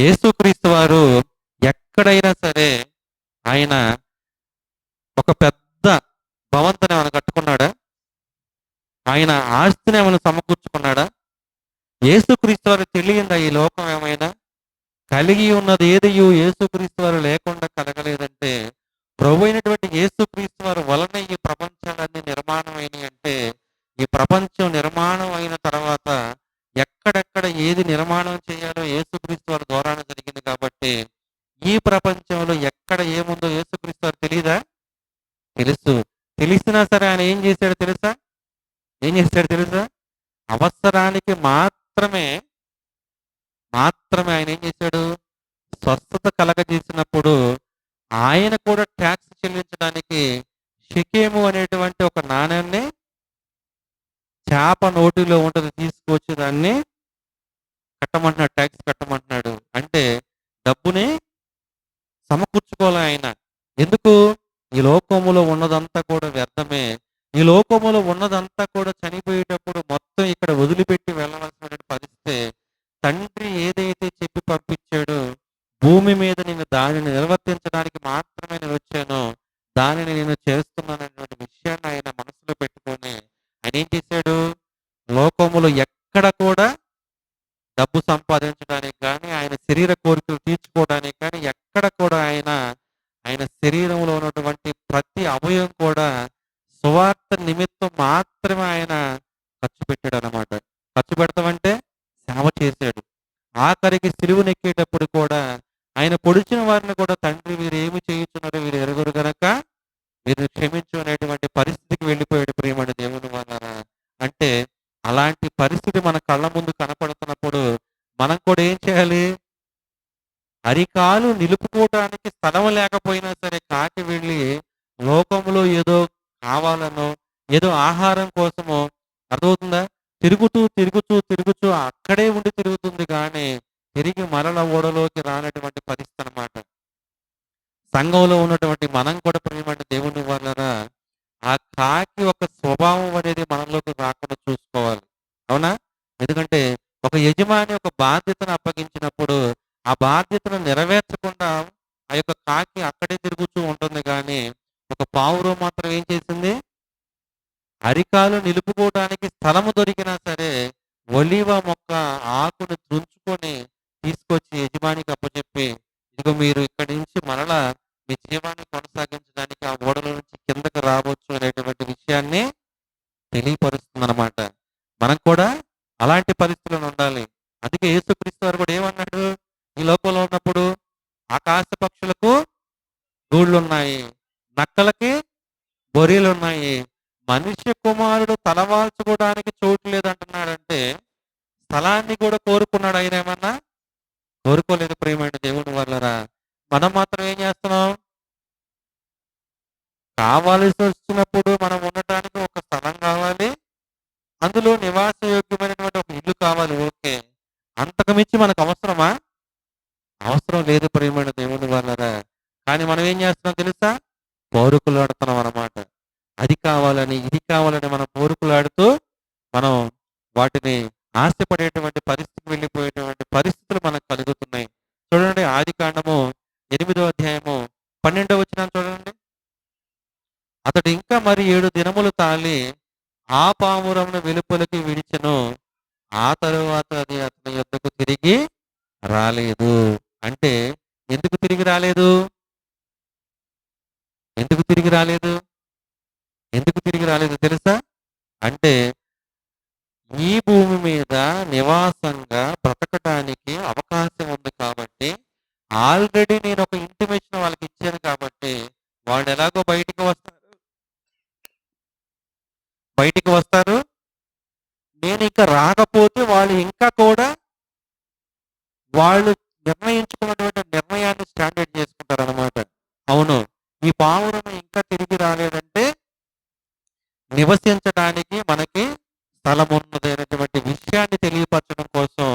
యేసుక్రీస్తు వారు ఎక్కడైనా సరే ఆయన ఒక పెద్ద భవంతిని ఏమైనా కట్టుకున్నాడా? ఆయన ఆస్తిని ఏమైనా సమకూర్చుకున్నాడా? యేసుక్రీస్తు వారు తెలియందా ఈ లోకం ఏమైనా? కలిగి ఉన్నది ఏదియు యేసుక్రీస్తు వారు లేకుండా కలగలేదంటే, ప్రభు అయినటువంటి యేసుక్రీస్తు వారు వలన ఈ ప్రపంచాలన్నీ నిర్మాణమైనవి అంటే, ఈ ప్రపంచం నిర్మాణం అయిన తర్వాత ఎక్కడెక్కడ ఏది నిర్మాణం చేయాలో యేసుక్రీస్తు వారి ద్వారానే జరిగింది కాబట్టి, ఈ ప్రపంచంలో ఎక్కడ ఏముందో యేసుక్రీస్తు వారు తెలియదా? తెలుసు. తెలిసినా సరే ఆయన ఏం చేశాడో తెలుసా? ఏం చేశాడో తెలుసా? అవసరానికి మాత్రమే ఆయన ఏం చేశాడు? స్వస్థత కలగజేసినప్పుడు ఆయన కూడా ట్యాక్స్ చెల్లించడానికి షెకెము అనేటువంటి ఒక నాణ్యాన్ని చేప నోటిలో ఉంటది తీసుకొచ్చి దాన్ని కట్టమంటున్నాడు, ట్యాక్స్ కట్టమంటున్నాడు. అంటే డబ్బుని సమకూర్చుకోవాలి ఆయన. ఎందుకు? ఈ లోకములో ఉన్నదంతా కూడా వ్యర్థమే. ఈ లోకములో ఉన్నదంతా కూడా చనిపోయేటప్పుడు మొత్తం ఇక్కడ వదిలిపెట్టి వెళ్ళవలసినటువంటి పరిస్థితి. తండ్రి ఏదైతే చెప్పి పంపించాడో, భూమి మీద నేను దానిని నిర్వర్తించడానికి మాత్రమే నేను వచ్చాను, దానిని నేను చేస్తున్నాననేటువంటి విషయాన్ని ఆయన మనసులో పెట్టుకొని ఆయన ఏం చేశాడు? లోకములో ఎక్కడ కూడా డబ్బు సంపాదించడానికి కానీ, ఆయన శరీర కోరికలు తీర్చుకోవడానికి కానీ ఎక్కడ కూడా ఆయన శరీరంలో ఉన్నటువంటి ప్రతి అవయవం కూడా సువార్త నిమిత్తం మాత్రమే ఆయన ఖర్చు పెట్టాడు అన్నమాట. ఖర్చు పెడతామంటే సేవ చేశాడు. ఆఖరికి సిలువనెక్కేటప్పుడు కూడా ఆయన పొడిచిన వారిని కూడా, తండ్రి వీరు ఏమి చేయుచున్నారో వీరు ఎరుగురు గనక వీరిని క్షమించు అనేటువంటి పరిస్థితికి వెళ్ళిపోయాడు. ప్రియమైన దేవుని వలన అంటే, అలాంటి పరిస్థితి మన కళ్ళ ముందు కనపడుతున్నప్పుడు మనం కూడా ఏం చేయాలి? అరికాలు నిలుపుకోవటానికి స్థలం లేకపోయినా సరే కాకి వెళ్ళి లోకంలో ఏదో కావాలనో, ఏదో ఆహారం కోసమో, అర్థమవుతుందా? తిరుగుతూ అక్కడే ఉండి తిరుగుతుంది కానీ తిరిగి మరల ఓడలోకి రానటువంటి పరిస్థితి అన్నమాట. సంఘంలో ఉన్నటువంటి మనం కూడా ప్రియమైన దేవుని వలన ఆ కాకి ఒక స్వభావం అనేది మనలోకి రాకుండా చూసుకోవాలి. అవునా? ఎందుకంటే ఒక యజమాని ఒక బాధ్యతను అప్పగించినప్పుడు ఆ బాధ్యతను నెరవేర్చకుండా ఆ యొక్క కాకి అక్కడే తిరుగుతూ ఉంటుంది కానీ, ఒక పావురం మాత్రం ఏం చేసింది? అరికాలు నిలుపుకోవడానికి స్థలము దొరికినా సరే ఒలీవ మొక్క ఆకును తుంచుకొని తీసుకొచ్చి యజమానికి అప్పచెప్పి, ఇదిగో మీరు ఇక్కడి నుంచి మరలా మీ జీవాన్ని కొనసాగించడానికి ఆ ఓడల నుంచి కిందకు రావచ్చు అనేటువంటి విషయాన్ని తెలియపరుస్తుంది అనమాట. మనం కూడా అలాంటి పరిస్థితులను ఉండాలి. అందుకే యేసుక్రీస్తు వారు కూడా ఏమన్నాడు? ఈ లోకంలో ఉన్నప్పుడు ఆకాశ పక్షులకు గూళ్ళున్నాయి, నక్కలకి బొరీలున్నాయి, మనుష్య కుమారుడు తలవాల్చుకోవడానికి చోటు లేదంటున్నాడంటే స్థలాన్ని కూడా కోరుకున్నాడు. ఆయన ఏమన్నా కోరుకోలేదు. ప్రియమైన దేవుని వల్లరా మనం మాత్రం ఏం చేస్తున్నాం? కావాల్సి వచ్చినప్పుడు మనం ఉండటానికి ఒక స్థలం కావాలి, అందులో నివాస యోగ్యమైనటువంటి ఒక ఇల్లు కావాలి. ఓకే, అంతకు మించి మనకు అవసరమా? అవసరం లేదు ప్రియమైన దేవుని వల్లరా. కానీ మనం ఏం చేస్తున్నాం తెలుసా? కోరుకులాడుతున్నాం అన్నమాట. అది కావాలని ఇది కావాలని మనం కోరుకులాడుతూ మనం వాటిని ఆశపడేటువంటి పరిస్థితికి వెళ్ళిపోయేటువంటి పరిస్థితులు మనకు కలుగుతున్నాయి. చూడండి, ఆది కాండము 8వ అధ్యాయము 12వ వచనం చూడండి. అతడు ఇంకా మరి 7 దినములు తాళి ఆ పావురమును వెలుపలికి విడిచెను, ఆ తరువాత అది అతని యొద్దకు తిరిగి రాలేదు. అంటే ఎందుకు తిరిగి రాలేదు? ఎందుకు తిరిగి రాలేదు? ఎందుకు తిరిగి రాలేదు తెలుసా? అంటే ఈ భూమి మీద నివాసంగా బ్రతకటానికి అవకాశం ఉంది కాబట్టి, ఆల్రెడీ నేను ఒక ఇంటిమేషన్ వాళ్ళకి ఇచ్చాను కాబట్టి వాళ్ళు ఎలాగో బయటికి వస్తారు. నేను ఇంకా రాకపోతే వాళ్ళు ఇంకా కూడా వాళ్ళు నిర్ణయించుకున్నటువంటి నిర్ణయాన్ని స్టాండర్డ్ చేసుకుంటారు అనమాట. అవును, ఈ పావురం ఇంకా తిరిగి రాలేదంటే నివసించడానికి మనకి స్థలం ఉన్నది అనేటువంటి విషయాన్ని తెలియపరచడం కోసం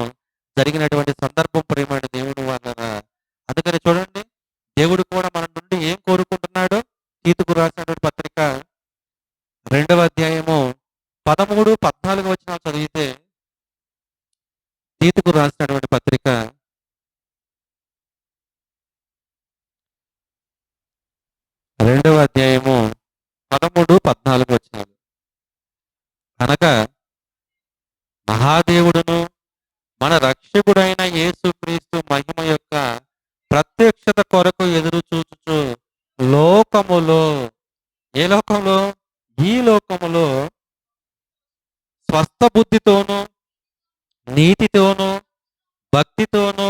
జరిగినటువంటి సందర్భం ప్రియమైన దేవుని వలన. అందుకని చూడండి, దేవుడు కూడా మన నుండి ఏం కోరుకుంటున్నాడు? తీతుకు రాసినటువంటి పత్రిక 2వ అధ్యాయము 13, 14 వచనాలు చదివితే, తీతుకు రాసినటువంటి పత్రిక 13-14 కనుక మహాదేవుడును మన రక్షకుడైన యేసుక్రీస్తు మహిమ యొక్క ప్రత్యక్షత కొరకు ఎదురు చూచుచు లోకములో, ఏ లోకంలో? ఈ లోకములో స్వస్థ బుద్ధితోనూ నీతితోనూ భక్తితోనూ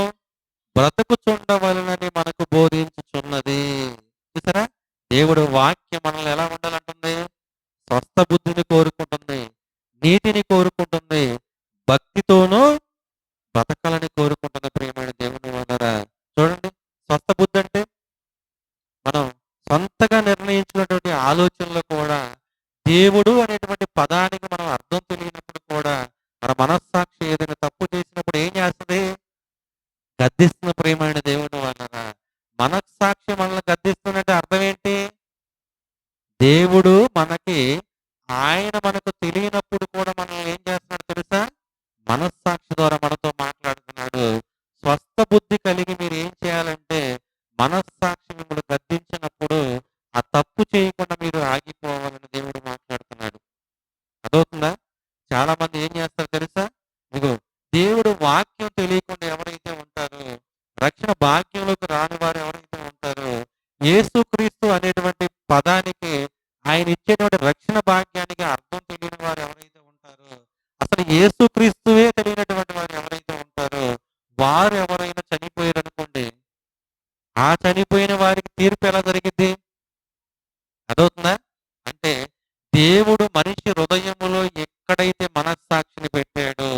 బ్రతుకుచుండవలనని మనకు బోధించుచున్నది. చూసారా, దేవుడు వాక్యం మనల్ని ఎలా ఉండాలంటుంది? స్వస్థ బుద్ధిని కోరుకుంటుంది, నీతిని కోరుకుంటుంది, భక్తితోనూ బ్రతకాలని కోరుకుంటుంది. ప్రియమైన దేవుని వలన చూడండి, స్వస్థ బుద్ధి అంటే మనం సొంతగా నిర్ణయించినటువంటి ఆలోచనలు కూడా దేవుడు అనేటువంటి పదానికి మనం అర్థం తెలియనప్పుడు కూడా మన మనస్సాక్షి ఏదైనా తప్పు చేసినప్పుడు ఏం చేస్తుంది? గద్దిస్తున్న. ప్రియమైన దేవుని వలన మనస్సాక్షి మనల్ని గద్దిస్తున్నట్టే అర్థం ఏంటి? దేవుడు ఆయన మనకు తెలియనప్పుడు కూడా మనల్ని ఏం చేస్తున్నాడు తెలుసా? మనస్సాక్షి ద్వారా మనతో మాట్లాడుతున్నాడు. స్వస్థ బుద్ధి కలిగి మీరు ఏం చేయాలంటే, మనస్సాక్షి మిమ్మల్ని గద్దించినప్పుడు ఆ తప్పు చేయకుండా మీరు ఆగిపోవాలని దేవుడు మాట్లాడుతున్నాడు. అదవుతుందా? చాలా మంది ఏం చేస్తారు తెలుసా? ఇదిగో, దేవుడు వాక్యం తెలియకుండా ఎవరైతే ఉంటారో, రక్షణ భాగ్యంలోకి రాని వారు ఎవరైతే ఉంటారో, యేసుక్రీస్తు అనేటువంటి పదానికి, ఆయన ఇచ్చేటువంటి రక్షణ భాగ్యానికి అర్థం తెలియని వారు ఎవరైతే ఉంటారో, అసలు యేసుక్రీస్తువే తెలియనటువంటి వారు ఎవరైతే ఉంటారో, వారు ఎవరైనా చనిపోయారనుకోండి, ఆ చనిపోయిన వారికి తీర్పు ఎలా జరిగింది? అదవుతుందా? అంటే దేవుడు మనిషి హృదయములో ఎక్కడైతే మనస్సాక్షిని పెట్టాడో,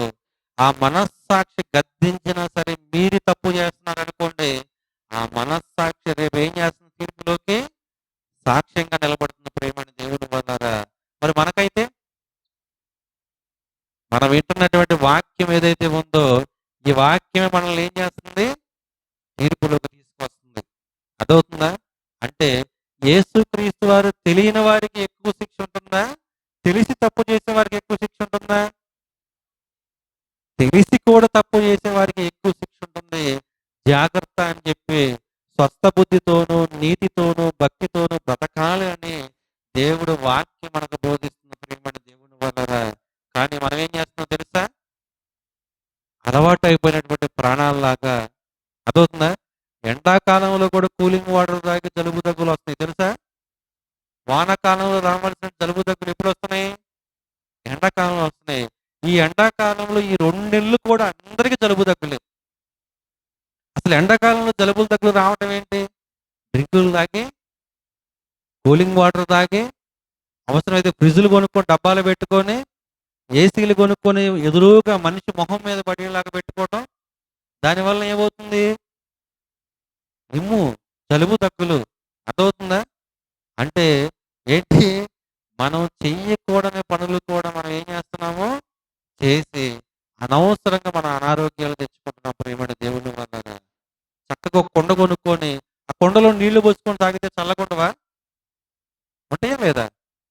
ఆ మనస్సాక్షి గద్దించినా సరే మీరు తప్పు చేస్తున్నారనుకోండి, ఆ మనస్సాక్షి రేపు ఏం చేస్తుంది? తీర్పులోకి సాక్ష్యంగా నిలబడుతుంది. ప్రేమని దేవుని వలన మరి మనకైతే మనం వింటున్నటువంటి వాక్యం ఏదైతే ఉందో, ఈ వాక్యమే మనల్ని ఏం చేస్తుంది? తీర్పులోకి తీసుకొస్తుంది. అదవుతుందా? అంటే యేసుక్రీస్తు వారు తెలియని వారికి ఎక్కువ శిక్ష ఉంటుందా? తెలిసి తప్పు చేసే వారికి ఎక్కువ శిక్ష ఉంటుందా? తెలిసి కూడా తప్పు చేసే వారికి ఎక్కువ శిక్ష ఉంటుంది. జాగ్రత్త అని చెప్పి స్వస్థ బుద్ధితోనూ నీతితోనూ భక్తితోనూ బ్రతకాలి అని దేవుడు వాక్యం మనకు బోధిస్తున్న ప్రియమైన దేవుని వలన. కానీ మనం ఏం చేస్తున్నాం తెలుసా? అలవాటు అయిపోయినటువంటి ప్రాణాలలాగా. అదవుతుందా? ఎండాకాలంలో కూడా కూలింగ్ వాటర్ తాగి జలుబు దగ్గులు వస్తాయి తెలుసా? వానాకాలంలో రావాల్సిన జలుబు దగ్గులు ఎప్పుడు వస్తున్నాయి? ఎండాకాలంలో వస్తున్నాయి. ఈ ఎండాకాలంలో ఈ 2 నెలలు కూడా అందరికీ జలుబు దగ్గులే. అసలు ఎండాకాలంలో జలుబులు దగ్గులు రావటం ఏంటి? డ్రింకులు తాగి, కూలింగ్ వాటర్ తాగి, అవసరమైతే ఫ్రిడ్జ్లు కొనుక్కొని డబ్బాలు పెట్టుకొని, ఏసీలు కొనుక్కొని ఎదురుగా మనిషి మొహం మీద పడేలాగా పెట్టుకోవటం. దానివల్ల ఏమవుతుంది? నిమ్ము, జలుబు దగ్గులు. అర్థమవుతుందా? అంటే ఏంటి? మనం చెయ్యకూడని పనులు కూడా మనం ఏం చేస్తున్నాము? చేసి అనవసరంగా మన అనారోగ్యాలు తెచ్చుకుంటున్నాం ప్రియమైన దేవుని వలన. చక్కగా ఒక కుండ కొనుక్కొని ఆ కుండలో నీళ్లు పోసుకొని తాగితే చల్లకుండవా? ఉంటాయా లేదా?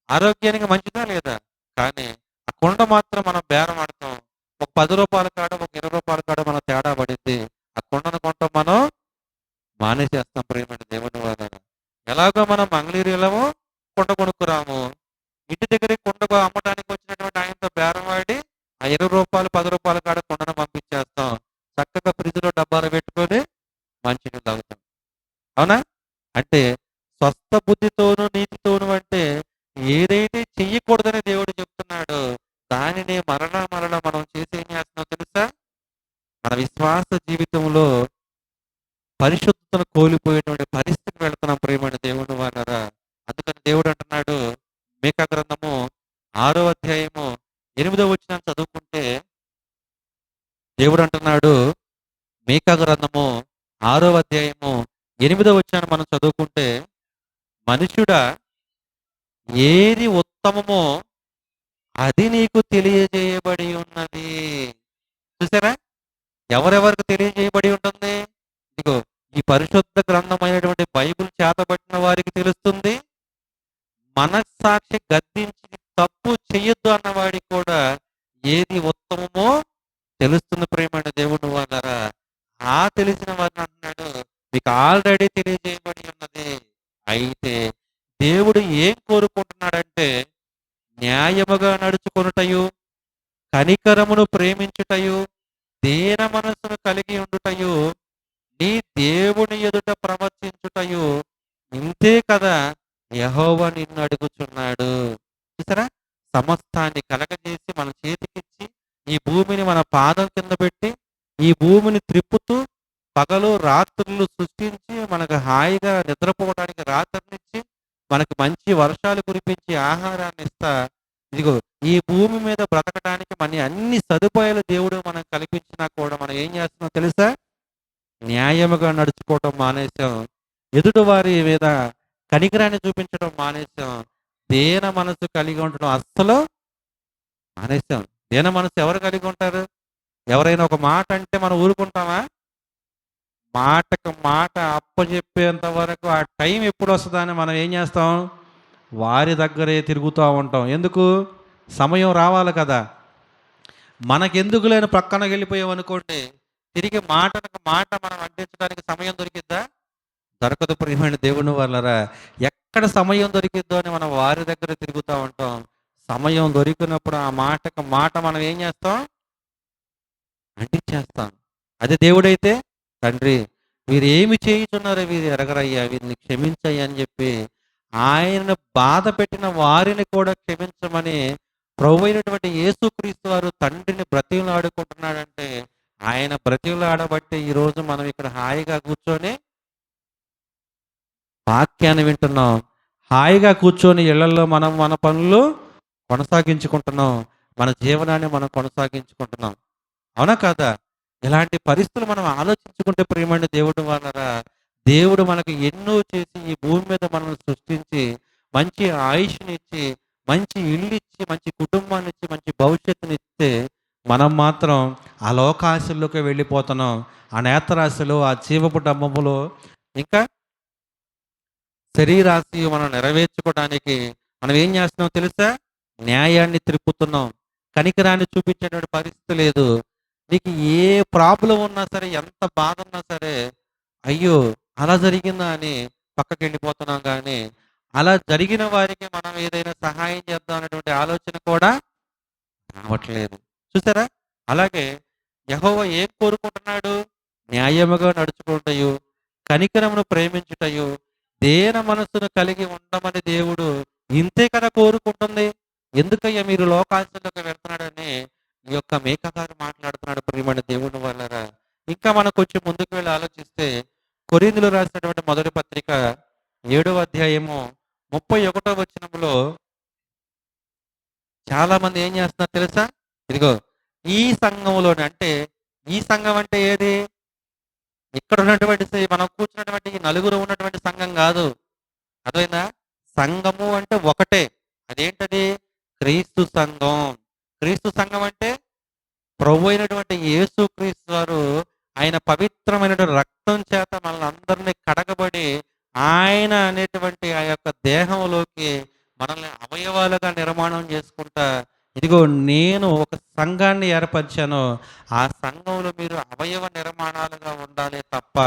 ఆరోగ్యానికి మంచిదా లేదా? కానీ ఆ కుండ మాత్రం మనం బేరం ఆడతాం. ఒక 10 రూపాయల కాడ, ఒక 20 రూపాయల కాడ మన తేడా పడింది. ఆ కుండను కొంటాం మనం మానేసేస్తాం ప్రియమైన దేవుని వలన. ఎలాగో మనం మంగళగిరిలో కుండ కొనుక్కురాము, ఇంటి దగ్గర కుండ అమ్మడానికి వచ్చినటువంటి ఆయనతో బేరం ఆడి ఆ 20 రూపాయలు 10 రూపాయల కాడ కుండను పంపించేస్తాం. చక్కగా ఫ్రిడ్జ్లో డబ్బాలు పెట్టుకొని మంచినీళ్ళు తాగుతాం. అవునా? అంటే స్వస్థ బుద్ధితోనూ నీతితోనూ అంటే ఏదైతే చెయ్యకూడదని దేవుడు చెప్తున్నాడో దానిని మరలా మనం చేసి ఏం చేస్తున్నాం తెలుసా? మన విశ్వాస జీవితంలో పరిశుద్ధతను కోల్పోయేటువంటి పరిస్థితికి వెళ్తున్నాం ప్రియమైన దేవుని వలన. అందుకని దేవుడు అంటున్నాడు, మీకా గ్రంథము 6వ అధ్యాయము 8వ వచనం చదువుకుంటే, దేవుడు అంటున్నాడు, మీకా గ్రంథము 6వ అధ్యాయము 8వ వచనాన్ని మనం చదువుకుంటే, మనుషుడా ఏది ఉత్తమమో అది నీకు తెలియజేయబడి ఉన్నది. చూసారా? ఎవరెవరికి తెలియజేయబడి ఉంటుంది? ఇదిగో, ఈ పరిశుద్ధ గ్రంథమైనటువంటి బైబిల్ చేతబట్టిన వారికి తెలుస్తుంది. మనస్సాక్షి గద్దించి తప్పు చెయ్యొద్దు అన్నవాడికి కూడా ఏది ఉత్తమమో తెలుస్తుంది ప్రియమైన దేవుని వలన. ఆ తెలిసిన వారిని అంటున్నాడు, మీకు ఆల్రెడీ తెలియజేయబడి ఉన్నది. అయితే దేవుడు ఏం కోరుకుంటున్నాడంటే, న్యాయముగా నడుచుకొనుటయు, కనికరమును ప్రేమించుటయు, దీన మనస్సును కలిగి ఉండుటయు, నీ దేవుని ఎదుట ప్రవర్తించుటయు, ఇంతే కదా యెహోవా నిన్ను అడుగుచున్నాడు. చూసారా? సమస్తాన్ని కలగజేసి మన చేతికిచ్చి, ఈ భూమిని మన పాదం కింద పెట్టి, ఈ భూమిని త్రిప్పుతూ, పగలు రాత్రులు సృష్టించి, మనకు హాయిగా నిద్రపోవడానికి రాత్రినిచ్చి, మనకి మంచి వర్షాలు కురిపించి ఆహారాన్ని ఇస్తా, ఇదిగో ఈ భూమి మీద బ్రతకడానికి మన అన్ని సదుపాయాలు దేవుడు మనం కల్పించినా కూడా మనం ఏం చేస్తున్నాం తెలుసా? న్యాయముగా నడుచుకోవటం మానేసాం. ఎదుటి వారి మీద కనికరాన్ని చూపించడం మానేసాం. దీన మనసు కలిగి ఉండడం అస్సలు మానేసాం. దీన మనసు ఎవరు కలిగి ఉంటారు? ఎవరైనా ఒక మాట అంటే మనం ఊరుకుంటామా? మాటకు మాట అప్పజెప్పేంత వరకు ఆ టైం ఎప్పుడు వస్తుందని మనం ఏం చేస్తాం? వారి దగ్గరే తిరుగుతూ ఉంటాం. ఎందుకు? సమయం రావాలి కదా. మనకెందుకు లేని పక్కన వెళ్ళిపోయాం అనుకోండి, తిరిగి మాటకు మాట మనం అంటించడానికి సమయం దొరికిద్దా? దొరకదు ప్రియమైన దేవుని వల్లరా. ఎక్కడ సమయం దొరికిద్దో అని మనం వారి దగ్గర తిరుగుతూ ఉంటాం. సమయం దొరికినప్పుడు ఆ మాటకు మాట మనం ఏం చేస్తాం? అంటించేస్తాం. అదే దేవుడైతే, తండ్రి వీరు ఏమి చేయుచున్నారో వీరు ఎరగరయ్యా, వీరిని క్షమించయ్యా అని చెప్పి ఆయనను బాధ పెట్టిన వారిని కూడా క్షమించమని ప్రభు అయినటువంటి యేసుక్రీస్తు వారు తండ్రిని బ్రతిమలాడుకుంటున్నాడంటే, ఆయన బ్రతిమలాడబట్టి ఈ రోజు మనం ఇక్కడ హాయిగా కూర్చొని వాక్యాన్ని వింటున్నాం. హాయిగా కూర్చొని ఇళ్లలో మనం మన పనులు కొనసాగించుకుంటున్నాం. మన జీవనాన్ని మనం కొనసాగించుకుంటున్నాం. అవునా కాదా? ఇలాంటి పరిస్థితులు మనం ఆలోచించుకుంటే ప్రియమైన దేవుడు వాళ్ళరా, దేవుడు మనకు ఎన్నో చేసి ఈ భూమి మీద మనల్ని సృష్టించి మంచి ఆయుష్నిచ్చి, మంచి ఇల్లు ఇచ్చి, మంచి కుటుంబాన్ని ఇచ్చి, మంచి భవిష్యత్తుని ఇస్తే మనం మాత్రం ఆ లోకాశల్లోకి వెళ్ళిపోతున్నాం. ఆ నేత్రాశలు, ఆ జీవపు డమ్మములు, ఇంకా శరీరాశి మనం నెరవేర్చుకోవడానికి మనం ఏం చేస్తున్నాం తెలుసా? న్యాయాన్ని త్రిప్పుతున్నాం. కనికరాన్ని చూపించేటువంటి పరిస్థితి లేదు. నీకు ఏ ప్రాబ్లం ఉన్నా సరే, ఎంత బాధ ఉన్నా సరే, అయ్యో అలా జరిగిందా అని పక్కకి వెళ్ళిపోతున్నాం. కానీ అలా జరిగిన వారికి మనం ఏదైనా సహాయం చేద్దాం అనేటువంటి ఆలోచన కూడా రావట్లేదు. చూసారా? అలాగే యెహోవా ఏం కోరుకుంటున్నాడు? న్యాయముగా నడుచుకుంటయు, కనికరమును ప్రేమించుటయు, దేన మనస్సును కలిగి ఉండమని దేవుడు ఇంతే కదా కోరుకుంటుంది. ఎందుకయ్యా మీరు లోకాశలోకి వెళ్తున్నాడని ఈ యొక్క మేక గారు మాట్లాడుతున్నాడు ప్రియమైన దేవుని వల్లరా. ఇంకా మనం కొంచెం ముందుకు వెళ్ళి ఆలోచిస్తే, కొరింథీయులు రాసినటువంటి మొదటి పత్రిక 7వ అధ్యాయము 31వ వచనంలో చాలా మంది ఏం చేస్తున్నారు తెలుసా? ఇదిగో ఈ సంఘంలోనే, అంటే ఈ సంఘం అంటే ఏది? ఇక్కడ ఉన్నటువంటి మనం కూర్చున్నటువంటి ఈ నలుగురు ఉన్నటువంటి సంఘం కాదు. అర్థమైందా? సంఘము అంటే ఒకటే. అదేంటది? క్రీస్తు సంఘం. క్రీస్తు సంఘం అంటే ప్రభు అయినటువంటి యేసు క్రీస్తు వారు ఆయన పవిత్రమైనటువంటి రక్తం చేత మనల్ని అందరినీ కడగబడి, ఆయన అనేటువంటి ఆ యొక్క దేహంలోకి మనల్ని అవయవాలుగా నిర్మాణం చేసుకుంటా, ఇదిగో నేను ఒక సంఘాన్ని ఏర్పరిచాను. ఆ సంఘంలో మీరు అవయవ నిర్మాణాలుగా ఉండాలి తప్ప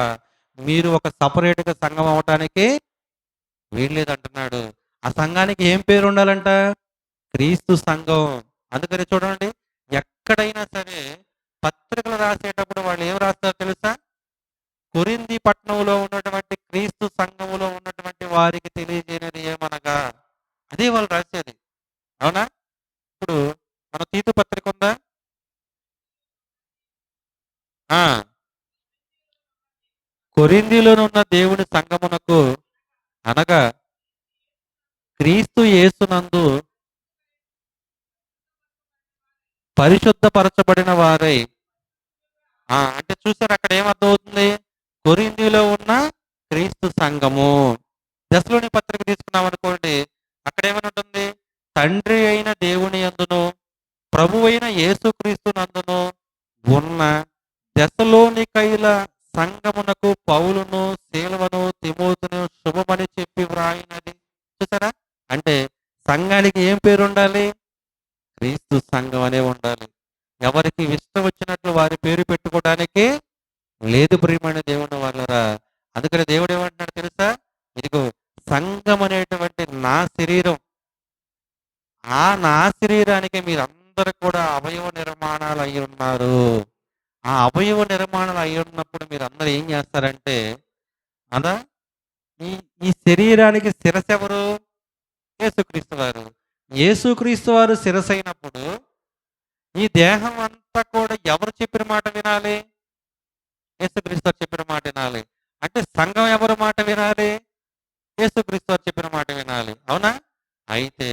మీరు ఒక సపరేట్గా సంఘం అవటానికి వీల్లేదంటున్నాడు. ఆ సంఘానికి ఏం పేరు ఉండాలంట? క్రీస్తు సంఘం. అందుకని చూడండి, ఎక్కడైనా సరే పత్రికలు రాసేటప్పుడు వాళ్ళు ఏం రాస్తారు తెలుసా? కొరింథీ పట్టణంలో ఉన్నటువంటి క్రీస్తు సంఘములో ఉన్నటువంటి వారికి తెలియజేయనిది ఏమనగా, అదే వాళ్ళు రాసేది. అవునా? ఇప్పుడు మన తీతు పత్రిక ఉందా? ఆ కొరింథీలోనున్న దేవుని సంఘమునకు, అనగా క్రీస్తు యేసునందు పరిశుద్ధపరచబడిన వారై, అంటే చూసారు అక్కడ ఏమర్థమవుతుంది? కొరింథీలో ఉన్న క్రీస్తు సంఘము. దశలోని పత్రిక తీసుకున్నాం అనుకోండి, అక్కడ ఏమని ఉంటుంది? తండ్రి అయిన దేవుని యందును ప్రభు అయిన యేసుక్రీస్తు నందును ఉన్న దశలోనికైల సంఘమునకు పౌలును, శీలవను, తిమోతిను శుభమని చెప్పి వ్రాయినది. చూసారా? అంటే సంఘానికి ఏం పేరు ఉండాలి? క్రీస్తు సంఘం అనే ఉండాలి. ఎవరికి ఇష్టం వచ్చినట్లు వారి పేరు పెట్టుకోవడానికి లేదు ప్రియమైన దేవుని వాళ్ళరా. అందుకని దేవుడు ఏమంటున్నాడు తెలుసా? ఇదిగో సంఘం అనేటువంటి నా శరీరం, నా శరీరానికి మీరందరూ కూడా అవయవ నిర్మాణాలు అయి ఉన్నారు. ఆ అవయవ నిర్మాణాలు అయి ఉన్నప్పుడు మీరందరూ ఏం చేస్తారంటే, అదా ఈ ఈ శరీరానికి శిరస్సు ఎవరు? యేసుక్రీస్తు వారు. యేసుక్రీస్తు వారు శిరస్సైనప్పుడు ఈ దేహం అంతా కూడా ఎవరు చెప్పిన మాట వినాలి? యేసుక్రీస్తు వారు చెప్పిన మాట వినాలి. అంటే సంఘం ఎవరి మాట వినాలి? యేసుక్రీస్తు వారు చెప్పిన మాట వినాలి. అవునా? అయితే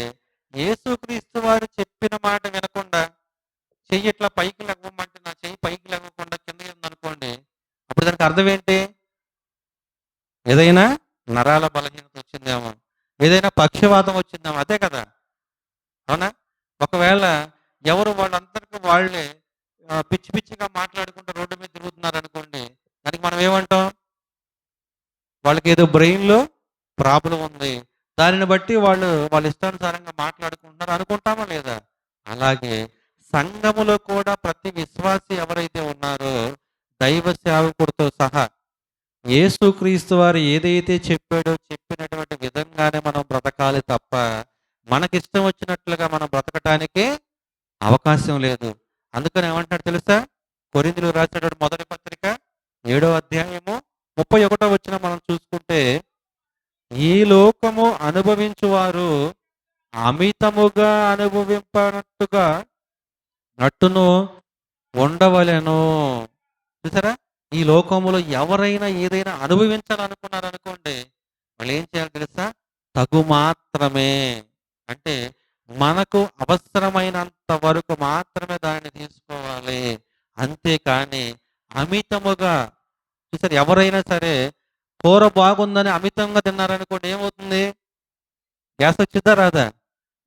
యేసుక్రీస్తు వారు చెప్పిన మాట వినకుండా చెయ్యి ఇట్లా పైకి లెగవమంటే నా చెయ్యి పైకి లెగవకుండా కింద ఉందనుకోండి, అప్పుడు దానికి అర్థం ఏంటి? ఏదైనా నరాల బలహీనత వచ్చిందేమో, ఏదైనా పక్షవాతం వచ్చిందేమో, అదే కదా. అవునా? ఒకవేళ ఎవరు వాళ్ళందరికీ వాళ్ళే పిచ్చి పిచ్చిగా మాట్లాడుకుంటూ రోడ్డు మీద తిరుగుతున్నారు అనుకోండి, దానికి మనం ఏమంటాం? వాళ్ళకి ఏదో బ్రెయిన్లో ప్రాబ్లం ఉంది, దానిని బట్టి వాళ్ళు వాళ్ళ ఇష్టానుసారంగా మాట్లాడుకుంటున్నారు అనుకుంటామా లేదా? అలాగే సంఘములో కూడా ప్రతి విశ్వాసి ఎవరైతే ఉన్నారో దైవ సేవకుడితో సహా యేసుక్రీస్తు వారు ఏదైతే చెప్పాడో చెప్పినటువంటి విధంగానే మనం బ్రతకాలి తప్ప మనకిష్టం వచ్చినట్లుగా మనం బ్రతకటానికి అవకాశం లేదు. అందుకని ఏమంటున్నాడు తెలుసా? కొరింథీయులకు రాసినటువంటి మొదటి పత్రిక 7వ అధ్యాయము 31వ వచనం మనం చూసుకుంటే, ఈ లోకము అనుభవించువారు అమితముగా అనుభవింపనట్టుగా నట్టును ఉండవలెను. చూసారా? ఈ లోకములో ఎవరైనా ఏదైనా అనుభవించాలనుకున్నారనుకోండి, వాళ్ళు ఏం చేయాలి తెలుసా? తగు మాత్రమే. అంటే మనకు అవసరమైనంత వరకు మాత్రమే దానిని తీసుకోవాలి. అంతేకాని అమితముగా, చూసారు, ఎవరైనా సరే కూర బాగుందని అమితంగా తిన్నారనుకోండి, ఏమవుతుంది? గ్యాస్ వచ్చిందా రాదా?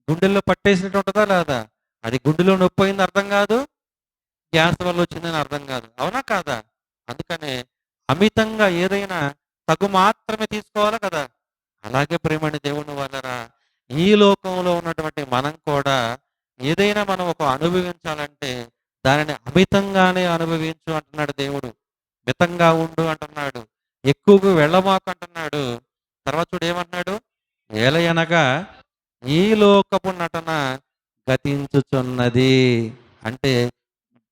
గుండెల్లో పట్టేసినట్టు ఉంటుందా రాదా? అది గుండెలో నొప్పి అయింది అర్థం కాదు, గ్యాస్ వల్ల వచ్చిందని అర్థం కాదు. అవునా కాదా? అందుకనే అమితంగా ఏదైనా తగు మాత్రమే తీసుకోవాలా కదా. అలాగే ప్రేమని దేవుని వల్లరా ఈ లోకంలో ఉన్నటువంటి మనం కూడా ఏదైనా మనం ఒక అనుభవించాలంటే దానిని అమితంగానే అనుభవించు అంటున్నాడు దేవుడు. మితంగా ఉండు అంటున్నాడు. ఎక్కువగా వెళ్ళమాకు అంటున్నాడు. తర్వాత చూడు ఏమంటున్నాడు? ఏలయనగా ఈ లోకపు నటన గతించుచున్నది. అంటే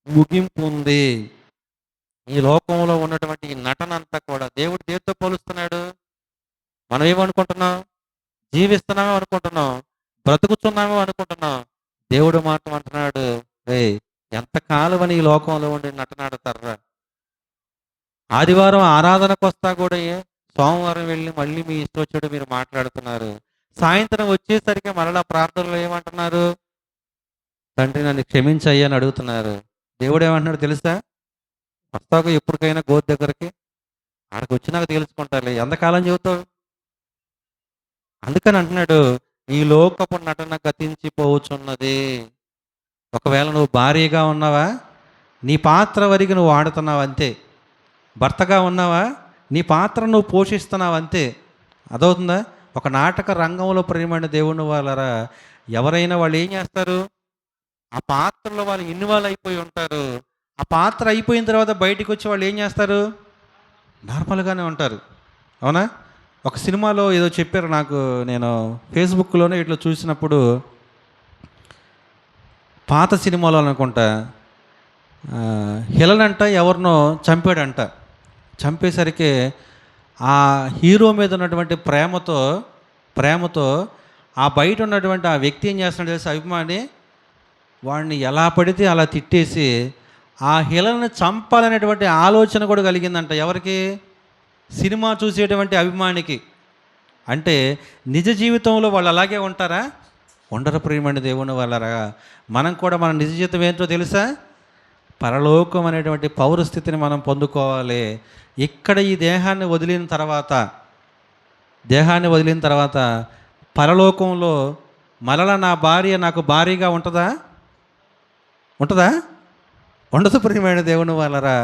ముగింపు ఉంది. ఈ లోకంలో ఉన్నటువంటి ఈ నటన అంతా కూడా దేవుడు దేనితో పోలుస్తున్నాడు? మనం ఏమనుకుంటున్నాం? జీవిస్తున్నామో అనుకుంటున్నాం, బ్రతుకుతున్నామో అనుకుంటున్నాం. దేవుడు మాత్రం అంటున్నాడు, ఎంతకాలం అని ఈ లోకంలో ఉండి నటనాడతారా? ఆదివారం ఆరాధనకు వస్తా కూడా సోమవారం వెళ్ళి మళ్ళీ మీ ఇష్టం వచ్చాడు మీరు మాట్లాడుతున్నారు. సాయంత్రం వచ్చేసరికి మరలా ప్రార్థనలు ఏమంటున్నారు? తండ్రి నన్ను క్షమించయ్యా అని అడుగుతున్నారు. దేవుడు ఏమంటున్నాడు తెలుసా? వస్తావు ఎప్పటికైనా గోధు దగ్గరికి, ఆడికి వచ్చినాక తేల్చుకుంటారులే, ఎంతకాలం చెబుతావు? అందుకని అంటున్నాడు, ఈ లోకపు నటన గతించిపోవచ్చున్నది. ఒకవేళ నువ్వు భార్యగా ఉన్నావా, నీ పాత్ర వరకు నువ్వు ఆడుతున్నావు అంతే. భర్తగా ఉన్నావా, నీ పాత్ర నువ్వు పోషిస్తున్నావు అంతే. అదవుతుందా? ఒక నాటక రంగంలో ప్రేమైన దేవుని వాళ్ళరా ఎవరైనా వాళ్ళు ఏం చేస్తారు? ఆ పాత్రలో వాళ్ళు ఇన్వాల్వ్ అయిపోయి ఉంటారు. ఆ పాత్ర అయిపోయిన తర్వాత బయటికి వచ్చి వాళ్ళు ఏం చేస్తారు? నార్మల్గానే ఉంటారు. అవునా? ఒక సినిమాలో ఏదో చెప్పారు నాకు, నేను ఫేస్బుక్లోనే ఇట్లా చూసినప్పుడు, పాత సినిమాలో అనుకుంటా, హిలనంట ఎవరినో చంపాడంట. చంపేసరికి ఆ హీరో మీద ఉన్నటువంటి ప్రేమతో ఆ బయట ఉన్నటువంటి ఆ వ్యక్తి ఏం చేస్తున్నాడు తెలిసి, అభిమాని వాడిని ఎలా పడితే అలా తిట్టేసి ఆ హిలను చంపాలనేటువంటి ఆలోచన కూడా కలిగిందంట. ఎవరికి? సినిమా చూసేటువంటి అభిమానికి. అంటే నిజ జీవితంలో వాళ్ళు అలాగే ఉంటారా? ఉండరు ప్రియమైన దేవుని వాళ్ళరా. మనం కూడా మన నిజ జీవితం ఏంటో తెలుసా? పరలోకం అనేటువంటి పౌరస్థితిని మనం పొందుకోవాలి. ఇక్కడ ఈ దేహాన్ని వదిలిన తర్వాత పరలోకంలో మరలా నా భార్య నాకు భార్యగా ఉంటుందా? ఉండదు ప్రియమైన దేవుని వాళ్ళరా.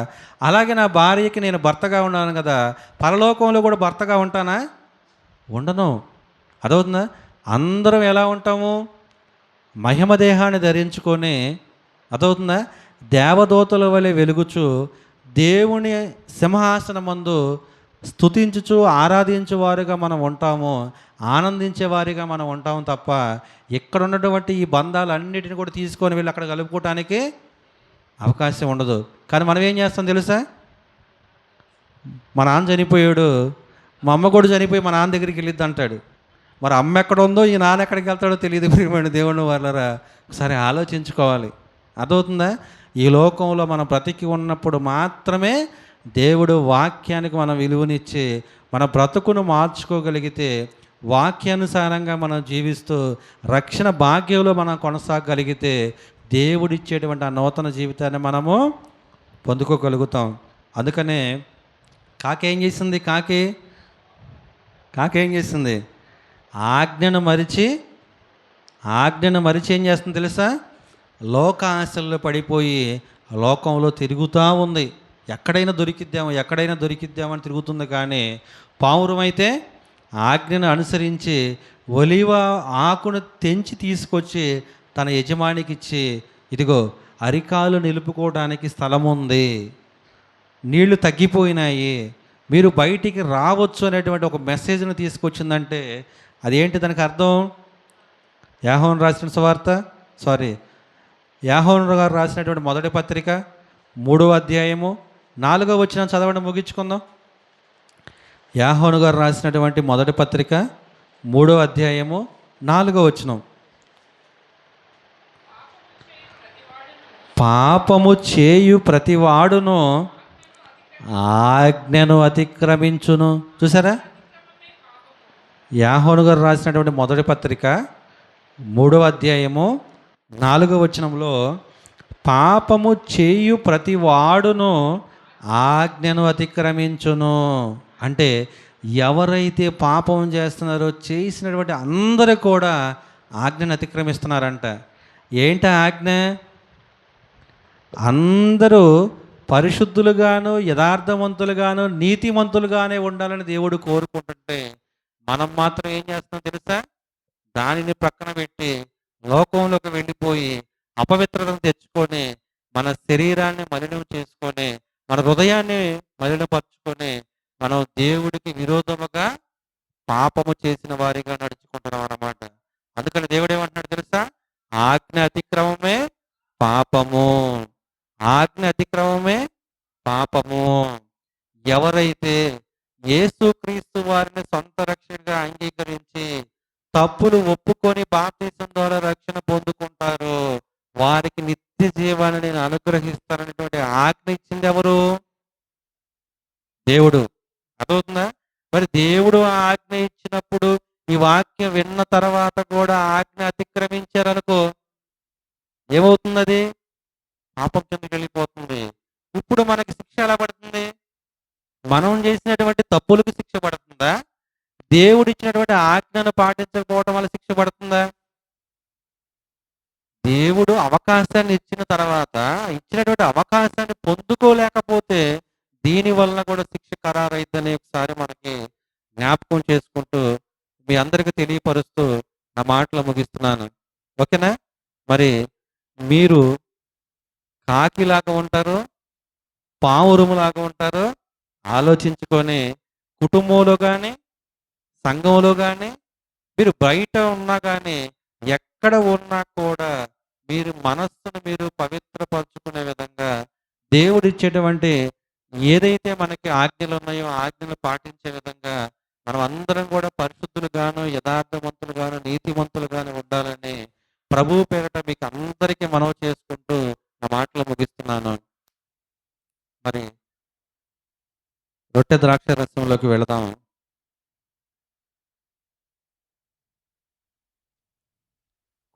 అలాగే నా భార్యకి నేను భర్తగా ఉన్నాను కదా, పరలోకంలో కూడా భర్తగా ఉంటానా? ఉండను. అదవుతుందా? అందరం ఎలా ఉంటాము? మహిమ దేహాన్ని ధరించుకొని, అదవుతుందా, దేవదూతల వలె వెలుగుచు దేవుని సింహాసనమందు స్తుతించుచు ఆరాధించు వారుగా మనం ఉంటాము. ఆనందించే వారిగా మనం ఉంటాం తప్ప ఇక్కడ ఉన్నటువంటి ఈ బంధాలన్నిటిని కూడా తీసుకొని వెళ్ళి అక్కడ కలుపుకోవటానికి అవకాశం ఉండదు. కానీ మనం ఏం చేస్తాం తెలుసా? మా నాన్న చనిపోయాడు, మా అమ్మ కూడా చనిపోయి మా నాన్న దగ్గరికి వెళ్ళిద్ది అంటాడు. మరి అమ్మ ఎక్కడ ఉందో ఈ నాన్న ఎక్కడికి వెళ్తాడో తెలియదు. ప్రియమైన దేవుని వాళ్ళరా, ఒకసారి ఆలోచించుకోవాలి. అర్థమవుతుందా? ఈ లోకంలో మనం బ్రతికి ఉన్నప్పుడు మాత్రమే దేవుడు వాక్యానికి మనం విలువనిచ్చి మన బ్రతుకును మార్చుకోగలిగితే, వాక్యానుసారంగా మనం జీవిస్తూ రక్షణ భాగ్యంలో మనం కొనసాగలిగితే దేవుడిచ్చేటువంటి ఆ నూతన జీవితాన్ని మనము పొందుకోగలుగుతాం. అందుకనే కాకేం చేసింది? కాకేం చేసింది? ఆజ్ఞను మరిచి ఏం చేస్తుంది తెలుసా? లోక ఆశల్లో పడిపోయి లోకంలో తిరుగుతూ ఉంది. ఎక్కడైనా దొరికిద్దామని తిరుగుతుంది. కానీ పావురం అయితే ఆజ్ఞను అనుసరించి ఒలివ ఆకును తెంచి తీసుకొచ్చి తన యజమానికి ఇచ్చి, ఇదిగో అరికాలు నిలుపుకోవడానికి స్థలం ఉంది, నీళ్లు తగ్గిపోయినాయి, మీరు బయటికి రావచ్చు అనేటువంటి ఒక మెసేజ్ను తీసుకొచ్చిందంటే అదేంటి? దానికి అర్థం యోహాను గారు రాసినటువంటి మొదటి పత్రిక 3వ అధ్యాయము 4వ వచనం చదవడం ముగించుకుందాం. యోహాను గారు రాసినటువంటి మొదటి పత్రిక 3వ అధ్యాయము 4వ వచనం. పాపము చేయు ప్రతివాడును ఆజ్ఞను అతిక్రమించును. చూసారా? యోహాను గారు రాసినటువంటి మొదటి పత్రిక 3వ అధ్యాయము 4వ వచనంలో పాపము చేయు ప్రతి వాడును ఆజ్ఞను అతిక్రమించును అంటే, ఎవరైతే పాపం చేస్తున్నారో చేసినటువంటి అందరూ కూడా ఆజ్ఞను అతిక్రమిస్తున్నారంట. ఏంటి ఆజ్ఞ? అందరూ పరిశుద్ధులుగాను, యథార్థవంతులుగాను, నీతిమంతులుగానే ఉండాలని దేవుడు కోరుకుంటుంటే మనం మాత్రం ఏం చేస్తున్నాం తెలుసా? దానిని ప్రక్కన పెట్టి లోకంలోకి వెళ్ళిపోయి అపవిత్రతను తెచ్చుకొని మన శరీరాన్ని మలినం చేసుకొని మన హృదయాన్ని మలినపరుచుకొని మనం దేవుడికి విరోధముగా పాపము చేసిన వారిగా నడుచుకుంటున్నాం అన్నమాట. అందుకని దేవుడు ఏమంటున్నాడు తెలుసా? ఆజ్ఞ అతిక్రమమే పాపము. ఆజ్ఞ అతిక్రమమే పాపము. ఎవరైతే యేసుక్రీస్తు వారిని సొంత రక్షణగా అంగీకరించి తప్పులు ఒప్పుకొని బాప్తిసం ద్వారా రక్షణ పొందుకుంటారు, వారికి నిత్య జీవాన్ని నేను అనుగ్రహిస్తాననేటువంటి ఆజ్ఞ ఇచ్చింది ఎవరు? దేవుడు. అర్థమవుతుందా? మరి దేవుడు ఆజ్ఞ ఇచ్చినప్పుడు ఈ వాక్యం విన్న తర్వాత కూడా ఆజ్ఞ అతిక్రమించారనుకో ఏమవుతుంది? అది పాపం కిందకి వెళ్ళిపోతుంది. ఇప్పుడు మనకి శిక్ష ఎలా పడుతుంది? మనం చేసినటువంటి తప్పులకు శిక్ష పడుతుందా? దేవుడు ఇచ్చినటువంటి ఆజ్ఞను పాటించకపోవడం వల్ల శిక్ష పడుతుందా? దేవుడు అవకాశాన్ని ఇచ్చిన తర్వాత ఇచ్చినటువంటి అవకాశాన్ని పొందుకోలేకపోతే దీని వలన కూడా శిక్ష ఖరారైద్దని ఒకసారి మనకి జ్ఞాపకం చేసుకుంటూ మీ అందరికీ తెలియపరుస్తూ నా మాటలు ముగిస్తున్నాను. ఓకేనా? మరి మీరు కాకిలాగా ఉంటారు, పావురములాగా ఉంటారు ఆలోచించుకొని కుటుంబంలో కానీ సంఘంలో కానీ మీరు బయట ఉన్నా కానీ ఎక్కడ ఉన్నా కూడా మీరు మనస్సును మీరు పవిత్రపరచుకునే విధంగా దేవుడు ఇచ్చేటువంటి ఏదైతే మనకి ఆజ్ఞలు ఉన్నాయో ఆజ్ఞలు పాటించే విధంగా మనం అందరం కూడా పరిశుద్ధులుగాను, యథార్థవంతులుగాను, నీతిమంతులుగాను ఉండాలని ప్రభువు పేరిట మీకు అందరికీ మనవి చేసుకుంటూ నా మాటలు ముగిస్తున్నాను. మరి రొట్టె ద్రాక్ష రసంలోకి వెళదాం.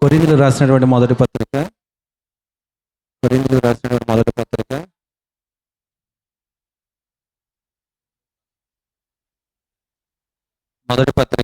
కొరింథీయులకు రాసినటువంటి మొదటి పత్రిక మొదటి పత్రిక